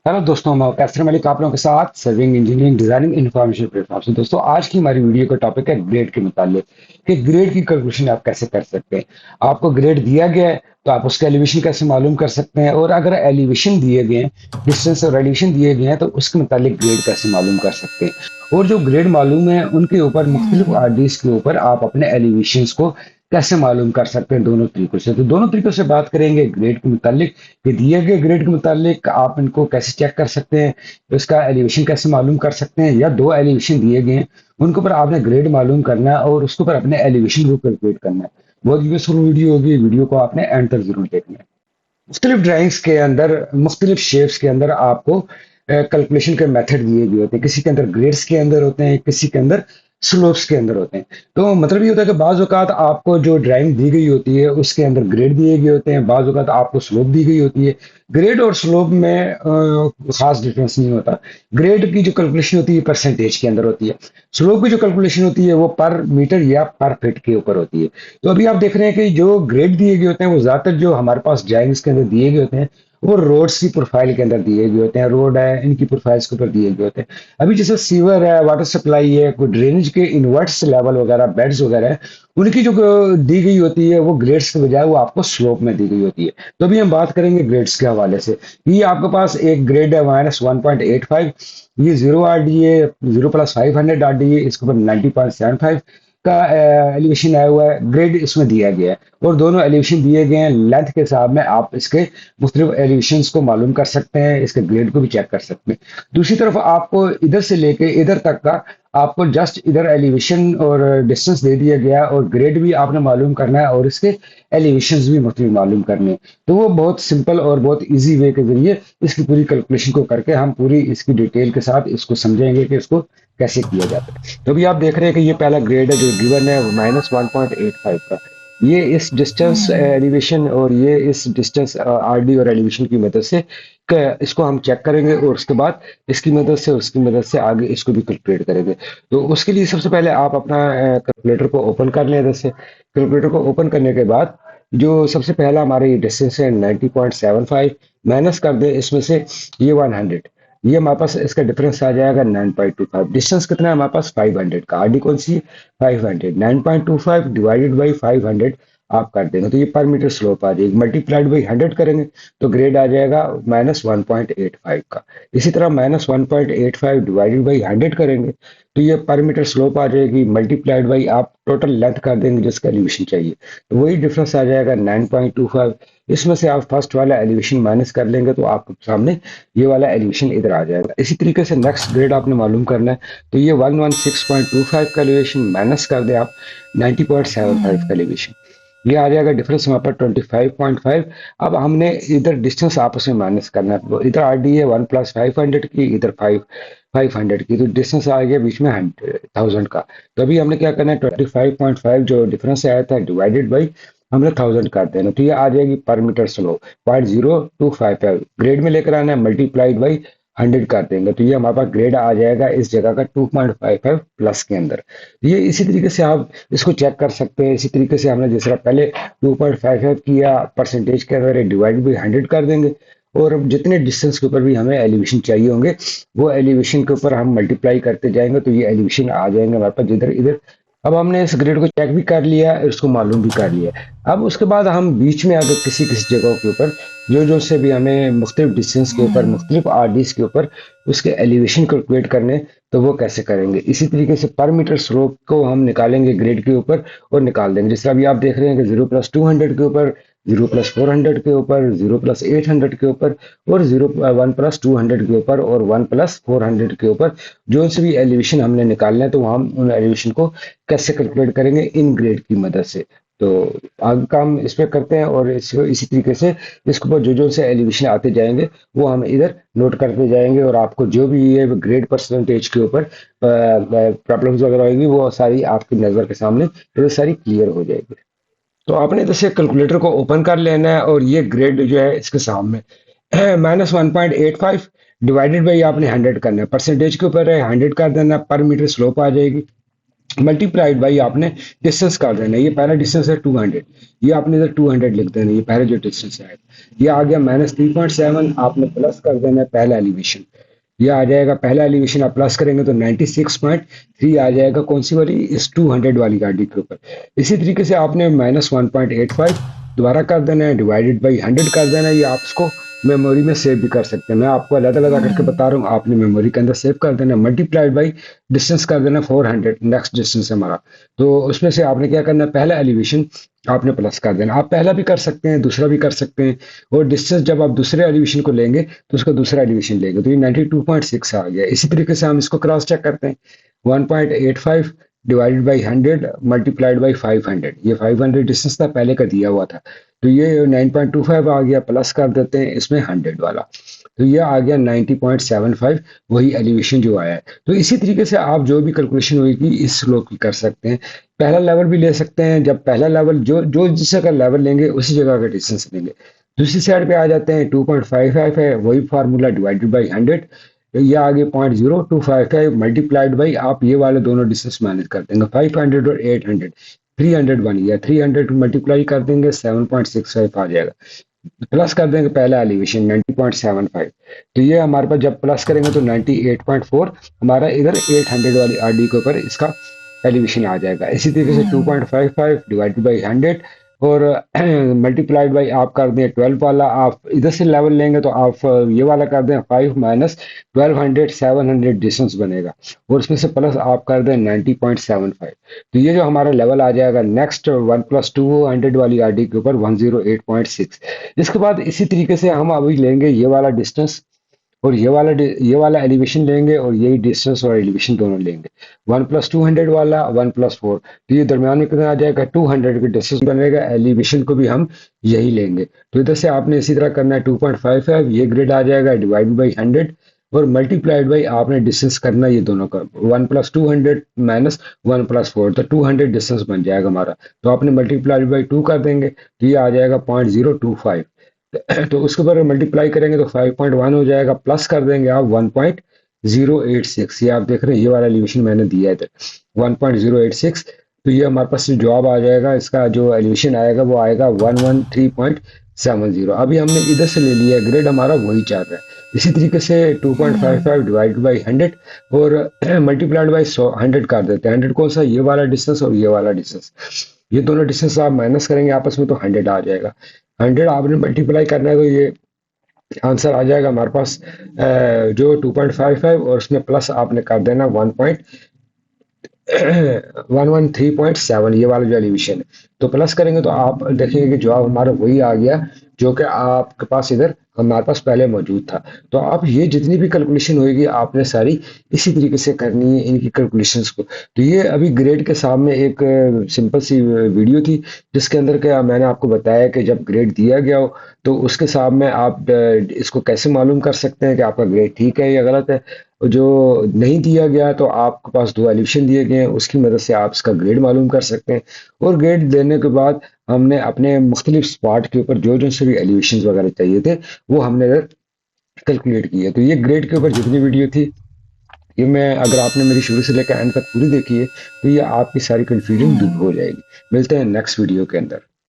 Hello दोस्तों, मैं कैसर मलिक आप लोगों के साथ serving engineering designing information platform से। दोस्तों, आज की हमारी वीडियो का टॉपिक है ग्रेड के मुतालिक कि ग्रेड की कैलकुलेशन आप कैसे कर सकते हैं। आपको ग्रेड दिया गया है तो आप उसका एलिवेशन कैसे मालूम कर सकते हैं, और अगर एलिवेशन दिए गए हैं, डिस्टेंस और एलिवेशन दिए गए हैं, तो उसके मुतालिक ग्रेड कैसे मालूम कर सकते हैं। और जो ग्रेड मालूम है उनके ऊपर मुख्तलिफ आरडीज के ऊपर आप अपने एलिवेशंस को कैसे मालूम कर सकते हैं, दोनों तरीकों से। तो दोनों तरीकों से बात करेंगे ग्रेड के मुतालिक कि दिए गए ग्रेड के मुतालिक आप इनको कैसे चेक कर सकते हैं, उसका एलिवेशन कैसे मालूम कर सकते हैं, या दो एलिवेशन दिए गए हैं उनके ऊपर आपने ग्रेड मालूम करना है और उसके ऊपर अपने एलिवेशन को कैलकुलेट करना है। बहुत यूजफुल वीडियो होगी, वीडियो को आपने एंड तक जरूर देखना है। मुख्तलिफ ड्राइंग्स के अंदर, मुख्तलिफ शेप्स के अंदर आपको कैलकुलेशन के मेथड दिए गए होते हैं। किसी के अंदर ग्रेड्स के अंदर होते हैं, किसी के अंदर स्लोप्स के अंदर होते हैं। तो मतलब ये होता है कि बाज़ औक़ात आपको जो ड्राइंग दी गई होती है उसके अंदर ग्रेड दिए गए होते हैं, बाज़ औक़ात आपको स्लोप दी गई होती है। ग्रेड और स्लोप में खास डिफरेंस नहीं होता। ग्रेड की जो कैलकुलेशन होती है परसेंटेज के अंदर होती है, स्लोप की जो कैलकुलेशन होती है वो पर मीटर या पर फीट के ऊपर होती है। तो अभी आप देख रहे हैं कि जो ग्रेड दिए गए होते हैं वो ज्यादातर जो हमारे पास ड्राइंग्स के अंदर दिए गए होते हैं वो रोड्स की प्रोफाइल के अंदर दिए गए होते हैं। रोड है, इनकी प्रोफाइल्स के ऊपर दिए गए होते हैं। अभी जैसे सीवर है, वाटर सप्लाई है, कोई ड्रेनेज के इन्वर्ट्स लेवल वगैरह, बेड्स वगैरह है, उनकी जो दी गई होती है वो ग्रेड्स के बजाय वो आपको स्लोप में दी गई होती है। तो अभी हम बात करेंगे ग्रेड्स के हवाले से। ये आपके पास एक ग्रेड है -1.85, ये 0 RDA, 0+500 RDA, इसके ऊपर 90.75 का एलिवेशन आया हुआ है। ग्रेड इसमें दिया गया है और दोनों एलिवेशन दिए गए हैं। लेंथ के हिसाब में आप इसके मुख्तलिफ एलिवेशन को मालूम कर सकते हैं, इसके ग्रेड को भी चेक कर सकते हैं। दूसरी तरफ आपको इधर से लेके इधर तक का आपको जस्ट इधर एलिवेशन और डिस्टेंस दे दिया गया और ग्रेड भी आपने मालूम करना है और इसके एलिवेशन भी मुख्तलिफ मालूम करने हैं। तो वो बहुत सिंपल और बहुत ईजी वे के जरिए इसकी पूरी कैलकुलेशन को करके हम पूरी इसकी डिटेल के साथ इसको समझेंगे कि इसको कैसे किया जाता है। तो अभी आप देख रहे हैं कि ये पहला ग्रेड है जो गिवन है -1.85 का। ये इस डिस्टेंस एलिवेशन और ये इस डिस्टेंस आरडी और एलिवेशन की मदद से इसको हम चेक करेंगे और उसके बाद इसकी मदद से उसकी मदद से आगे इसको भी कैलकुलेट करेंगे। तो उसके लिए सबसे पहले आप अपना कैलकुलेटर को ओपन कर लें। इधर से कैलकुलेटर को ओपन करने के बाद जो सबसे पहला हमारा ये डिस्टेंस है 90.75 माइनस कर दें इसमें से ये 100। ये हमारे पास इसका डिफरेंस आ जाएगा 9.25। डिस्टेंस कितना है हमारे पास 500 का। आरडी कौन सी है? 500। 9.25 डिवाइडेड बाई 500 आप कर देंगे तो ये पर मीटर स्लोप आ जाएगी। मल्टीप्लाइड बाई 100 करेंगे तो ग्रेड आ जाएगा -1.85 का। इसी तरह -1.85 डिवाइडेड बाई 100 करेंगे तो ये पर मीटर स्लोप आ जाएगी। मल्टीप्लाइड बाई आप टोटल लेंथ कर देंगे जिसका एलिवेशन चाहिए तो वही डिफरेंस आ जाएगा 9.25। इसमें से आप फर्स्ट वाला एलिवेशन माइनस कर लेंगे तो आपके सामने ये वाला एलिवेशन इधर आ जाएगा। इसी तरीके से नेक्स्ट ग्रेड आपने मालूम करना है तो ये 116.25 का एलिवेशन माइनस कर दे आप 90.75 का एलिवेशन, ये आ जाएगा डिफरेंस हमारे पास 25.5। अब हमने इधर डिस्टेंस आपस में माइनस करना है। तो इधर आर डी है 1+500 की, इधर 500 की, तो डिस्टेंस आ गया बीच में 1000 का। तो अभी हमने क्या करना है 25.5 जो डिफरेंस आया था डिवाइडेड बाई हमने 1000 कर देना तो ये आ जाएगी पर मीटर स्लो 0.0255। ग्रेड में लेकर आना है मल्टीप्लाइड बाई 100 कर देंगे तो ये हमारे पास ग्रेड आ जाएगा इस जगह का 2.55 प्लस के अंदर। ये इसी तरीके से आप इसको चेक कर सकते हैं। इसी तरीके से हमने जिस तरह पहले 2.55 किया परसेंटेज के अंदर डिवाइड बाई 100 कर देंगे और जितने डिस्टेंस के ऊपर भी हमें एलिवेशन चाहिए होंगे वो एलिवेशन के ऊपर हम मल्टीप्लाई करते जाएंगे तो ये एलिवेशन आ जाएंगे हमारे पास जिधर इधर। अब हमने इस ग्रेड को चेक भी कर लिया और इसको मालूम भी कर लिया। अब उसके बाद हम बीच में अगर किसी किसी जगहों के ऊपर जो जो से भी हमें मुख्तलिफ डिस्टेंस के ऊपर मुख्तलिफ आरडीज के ऊपर उसके एलिवेशन कैलकुलेट करने तो वो कैसे करेंगे। इसी तरीके से पर मीटर स्लोप को हम निकालेंगे ग्रेड के ऊपर और निकाल देंगे। जिस तरह अभी आप देख रहे हैं कि 0+200 के ऊपर, 0+400 के ऊपर, 0+800 के ऊपर और 1+200 के ऊपर और 1+400 के ऊपर जो से भी एलिवेशन हमने निकालना है तो हम उन एलिवेशन को कैसे कैलकुलेट करेंगे इन ग्रेड की मदद से। तो आगे काम इस पे करते हैं और इसको इसी तरीके से इसके ऊपर जो जो से एलिवेशन आते जाएंगे वो हम इधर नोट करते जाएंगे और आपको जो भी ये ग्रेड परसेंटेज के ऊपर प्रॉब्लम्स वगैरह होगी वो सारी आपकी नज़र के सामने ये सारी क्लियर हो जाएगी। तो आपने जैसे कैलकुलेटर को ओपन कर लेना है और ये ग्रेड जो है इसके सामने -1.85 डिवाइडेड बाई आपने 100 करना है। परसेंटेज के ऊपर है 100 कर देना, पर मीटर स्लोप आ जाएगी मल्टीप्लाइड बाई आपने डिस्टेंस कर देना है। ये पहला डिस्टेंस है 200, ये आपने इधर 200 लिख देना है, ये पहला जो डिस्टेंस है। ये आ गया -3.7, आपने प्लस कर देना है पहला एलिवेशन। ये आ जाएगा पहला एलिवेशन, आप प्लस करेंगे तो 96.3 आ जाएगा, कौन सी वाली, इस 200 वाली गाड़ी के ऊपर। इसी तरीके से आपने -1.85 दोबारा कर देना है, डिवाइडेड बाई 100 कर देना है। ये आप इसको मेमोरी में सेव भी कर सकते हैं, मैं आपको अलग अलग करके बता रहा हूँ, आपने मेमोरी के अंदर सेव कर देना है। मल्टीप्लाइड बाई डिस्टेंस कर देना 400, नेक्स्ट डिस्टेंस है हमारा। तो उसमें से आपने क्या करना है, पहला एलिवेशन आपने प्लस कर देना। आप पहला भी कर सकते हैं, दूसरा भी कर सकते हैं, और डिस्टेंस जब आप दूसरे एलिवेशन को लेंगे तो उसका दूसरा एलिवेशन लेंगे, तो ये 92.6 आ गया। इसी तरीके से हम इसको क्रॉस चेक करते हैं, 1.85 डिवाइडेड बाई 100 मल्टीप्लाइड बाई 500, ये 500 डिस्टेंस था, पहले का दिया हुआ था। तो ये 9.25 आ गया, प्लस कर देते हैं इसमें 100 वाला, तो ये आ गया 90.75, वही एलिवेशन जो आया है। तो इसी तरीके से आप जो भी कैलकुलेशन होगी इस स्लोप की कर सकते हैं। पहला लेवल भी ले सकते हैं, जब पहला लेवल जो जो जिस जगह लेवल लेंगे उसी जगह का डिस्टेंस लेंगे। दूसरी साइड पे आ जाते हैं, 2.55 है, वही फार्मूला डिवाइडेड बाई 100, ये आगे 0.0255 मल्टीप्लाइड बाई, आप ये वाले दोनों डिस्टेंस मैनेज कर देंगे, 500 और 800, 300 बन गया, 300 मल्टीप्लाई कर देंगे 7.65 आ जाएगा। प्लस कर देंगे पहला एलिवेशन 90.75, तो ये हमारे पास जब प्लस करेंगे तो 98.4 हमारा इधर 800 वाली आरडी के ऊपर इसका एलिवेशन आ जाएगा। इसी तरीके से 2.55 डिवाइडेड बाई 100 और मल्टीप्लाइड बाई आप कर दें 12 वाला, आप इधर से लेवल लेंगे तो आप ये वाला कर दें 5 माइनस 1200, 700 डिस्टेंस बनेगा, और उसमें से प्लस आप कर दें 90.75, तो ये जो हमारा लेवल आ जाएगा नेक्स्ट 1+200 वाली आरडी के ऊपर 108.6। इसके बाद इसी तरीके से हम अभी लेंगे ये वाला डिस्टेंस और ये वाला एलिवेशन लेंगे, और यही डिस्टेंस और एलिवेशन दोनों लेंगे, 1+200 वाला 1+4, तो ये दरमियान में कितना आ जाएगा, 200 का डिस्टेंस बनेगा। एलिवेशन को भी हम यही लेंगे, तो इधर से आपने इसी तरह करना है 2.55, ये ग्रेड आ जाएगा डिवाइड बाई 100 और मल्टीप्लाइड बाई आपने डिस्टेंस करना ये दोनों का, 1+200 माइनस 1+4, तो 200 डिस्टेंस बन जाएगा हमारा। तो आपने मल्टीप्लाइड बाई 2 कर देंगे तो ये आ जाएगा 0.025, तो उसके ऊपर मल्टीप्लाई करेंगे तो 5.1 हो जाएगा, प्लस कर देंगे आप 1.086, ये आप देख रहे हैं, ये वाला एलिवेशन मैंने दिया है इधर 1.086, तो ये हमारे पास जवाब आ जाएगा, इसका जो एलिवेशन आएगा वो आएगा 113.70। अभी हमने इधर से ले लिया, ग्रेड हमारा वही चाह रहा है। इसी तरीके से 2.55 डिवाइड बाई 100 और मल्टीप्लाइड बाई 100 कर देते हैं। 100 कौन सा, ये वाला डिस्टेंस और ये वाला डिस्टेंस, ये दोनों डिस्टेंस आप माइनस करेंगे आपस में तो 100 आ जाएगा। 100 आपने मल्टीप्लाई करना है तो ये आंसर आ जाएगा हमारे पास जो 2.55 और उसमें प्लस आपने कर देना 113.7, ये वाला जो एलिवेशन है, तो प्लस करेंगे तो आप देखेंगे कि जवाब हमारा वही आ गया जो कि आपके पास इधर हमारे पास पहले मौजूद था। तो आप ये जितनी भी कैलकुलेशन होगी आपने सारी इसी तरीके से करनी है इनकी कैलकुलेशंस को। तो ये अभी ग्रेड के सामने एक सिंपल सी वीडियो थी जिसके अंदर क्या मैंने आपको बताया कि जब ग्रेड दिया गया हो तो उसके सामने आप इसको कैसे मालूम कर सकते हैं कि आपका ग्रेड ठीक है या गलत है। जो नहीं दिया गया तो आपके पास दो एलिवेशन दिए गए हैं, उसकी मदद से आप इसका ग्रेड मालूम कर सकते हैं। और ग्रेड देने के बाद हमने अपने मुख्तलिफ स्पॉट के ऊपर जो जो से भी एलिवेशन वगैरह चाहिए थे वो हमने कैलकुलेट किए। तो ये ग्रेड के ऊपर जितनी वीडियो थी ये मैं, अगर आपने मेरी शुरू से लेकर एंड तक पूरी देखी है तो ये आपकी सारी कन्फ्यूजन दूर हो जाएगी। मिलते हैं नेक्स्ट वीडियो के अंदर।